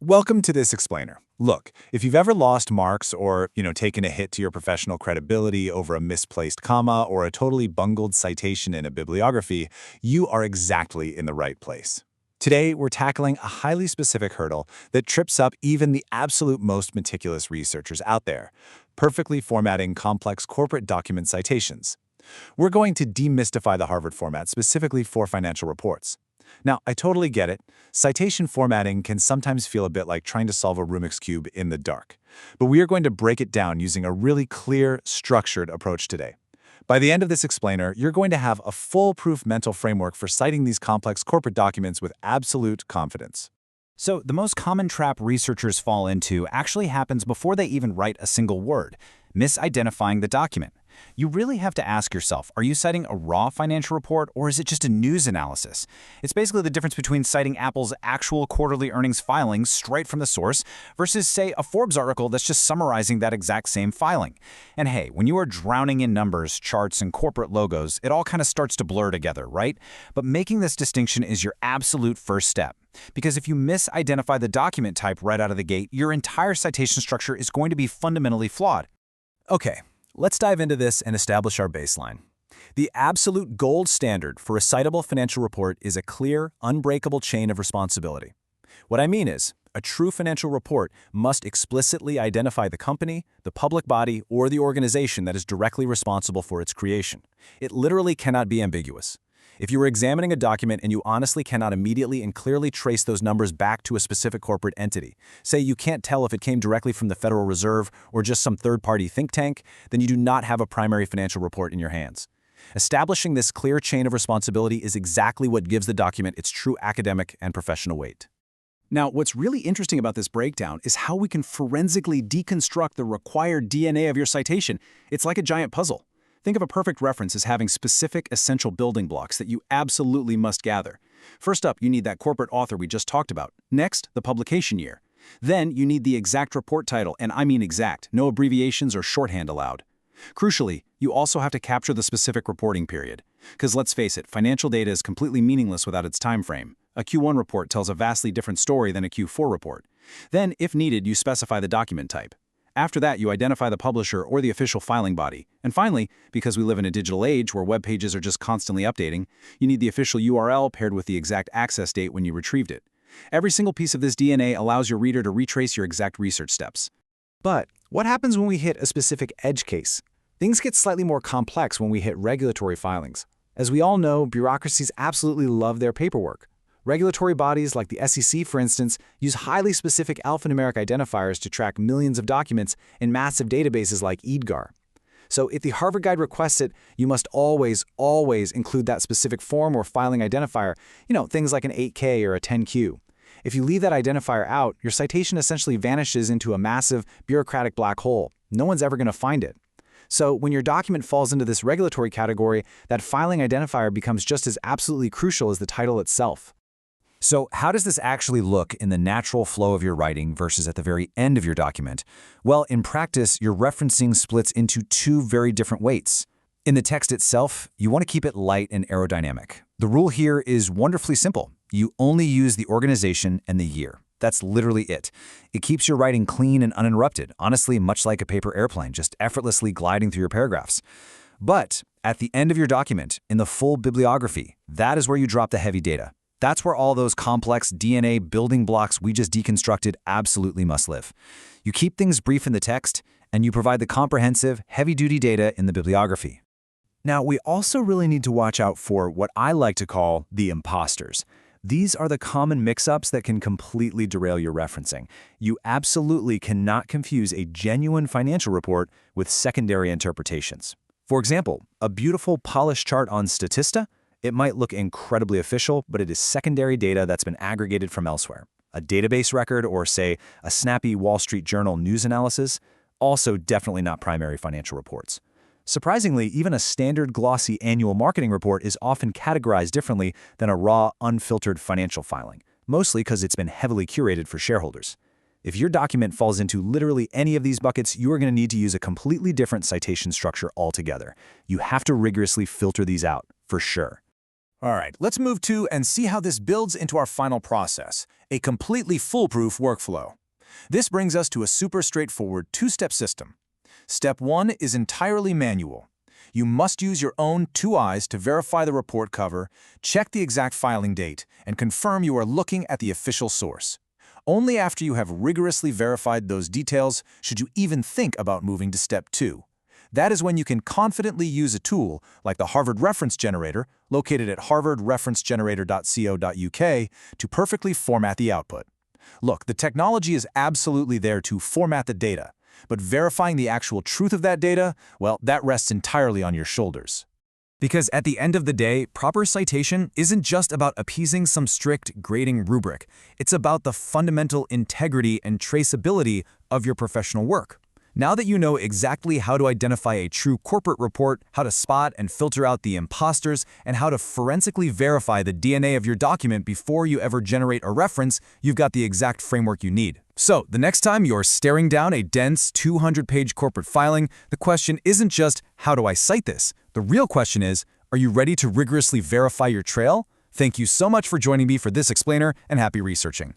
Welcome to this explainer. Look, if you've ever lost marks or, taken a hit to your professional credibility over a misplaced comma or a totally bungled citation in a bibliography, you are exactly in the right place. Today, we're tackling a highly specific hurdle that trips up even the absolute most meticulous researchers out there, perfectly formatting complex corporate document citations. We're going to demystify the Harvard format specifically for financial reports. Now, I totally get it. Citation formatting can sometimes feel a bit like trying to solve a Rubik's Cube in the dark. But we are going to break it down using a really clear, structured approach today. By the end of this explainer, you're going to have a foolproof mental framework for citing these complex corporate documents with absolute confidence. So, the most common trap researchers fall into actually happens before they even write a single word: misidentifying the document. You really have to ask yourself, are you citing a raw financial report or is it just a news analysis? It's basically the difference between citing Apple's actual quarterly earnings filings straight from the source versus, say, a Forbes article that's just summarizing that exact same filing. And hey, when you are drowning in numbers, charts, and corporate logos, it all kind of starts to blur together, right? But making this distinction is your absolute first step. Because if you misidentify the document type right out of the gate, your entire citation structure is going to be fundamentally flawed. Okay. Let's dive into this and establish our baseline. The absolute gold standard for a citable financial report is a clear, unbreakable chain of responsibility. What I mean is, a true financial report must explicitly identify the company, the public body, or the organization that is directly responsible for its creation. It literally cannot be ambiguous. If you were examining a document and you honestly cannot immediately and clearly trace those numbers back to a specific corporate entity, say you can't tell if it came directly from the Federal Reserve or just some third-party think tank, then you do not have a primary financial report in your hands. Establishing this clear chain of responsibility is exactly what gives the document its true academic and professional weight. Now, what's really interesting about this breakdown is how we can forensically deconstruct the required DNA of your citation. It's like a giant puzzle. Think of a perfect reference as having specific essential building blocks that you absolutely must gather. First up, you need that corporate author we just talked about. Next, the publication year. Then, you need the exact report title, and I mean exact, no abbreviations or shorthand allowed. Crucially, you also have to capture the specific reporting period. Because let's face it, financial data is completely meaningless without its time frame. A Q1 report tells a vastly different story than a Q4 report. Then, if needed, you specify the document type. After that, you identify the publisher or the official filing body. And finally, because we live in a digital age where web pages are just constantly updating, you need the official URL paired with the exact access date when you retrieved it. Every single piece of this DNA allows your reader to retrace your exact research steps. But what happens when we hit a specific edge case? Things get slightly more complex when we hit regulatory filings. As we all know, bureaucracies absolutely love their paperwork. Regulatory bodies like the SEC, for instance, use highly specific alphanumeric identifiers to track millions of documents in massive databases like EDGAR. So if the Harvard Guide requests it, you must always include that specific form or filing identifier, things like an 8K or a 10Q. If you leave that identifier out, your citation essentially vanishes into a massive bureaucratic black hole. No one's ever going to find it. So when your document falls into this regulatory category, that filing identifier becomes just as absolutely crucial as the title itself. So how does this actually look in the natural flow of your writing versus at the very end of your document? Well, in practice, your referencing splits into two very different weights. In the text itself, you want to keep it light and aerodynamic. The rule here is wonderfully simple. You only use the organization and the year. That's literally it. It keeps your writing clean and uninterrupted, honestly, much like a paper airplane, just effortlessly gliding through your paragraphs. But at the end of your document, in the full bibliography, that is where you drop the heavy data. That's where all those complex DNA building blocks we just deconstructed absolutely must live. You keep things brief in the text, and you provide the comprehensive, heavy-duty data in the bibliography. Now, we also really need to watch out for what I like to call the imposters. These are the common mix-ups that can completely derail your referencing. You absolutely cannot confuse a genuine financial report with secondary interpretations. For example, a beautiful polished chart on Statista. It might look incredibly official, but it is secondary data that's been aggregated from elsewhere. A database record or, say, a snappy Wall Street Journal news analysis, also definitely not primary financial reports. Surprisingly, even a standard glossy annual marketing report is often categorized differently than a raw, unfiltered financial filing, mostly because it's been heavily curated for shareholders. If your document falls into literally any of these buckets, you are going to need to use a completely different citation structure altogether. You have to rigorously filter these out, for sure. All right, let's move to and see how this builds into our final process, a completely foolproof workflow. This brings us to a super straightforward two-step system. Step 1 is entirely manual. You must use your own 2 eyes to verify the report cover, check the exact filing date, and confirm you are looking at the official source. Only after you have rigorously verified those details should you even think about moving to Step 2. That is when you can confidently use a tool like the Harvard Reference Generator, located at harvardreferencegenerator.co.uk, to perfectly format the output. Look, the technology is absolutely there to format the data, but verifying the actual truth of that data, well, that rests entirely on your shoulders. Because at the end of the day, proper citation isn't just about appeasing some strict grading rubric. It's about the fundamental integrity and traceability of your professional work. Now that you know exactly how to identify a true corporate report, how to spot and filter out the imposters, and how to forensically verify the DNA of your document before you ever generate a reference, you've got the exact framework you need. So, the next time you're staring down a dense 200-page corporate filing, the question isn't just, how do I cite this? The real question is, are you ready to rigorously verify your trail? Thank you so much for joining me for this explainer, and happy researching.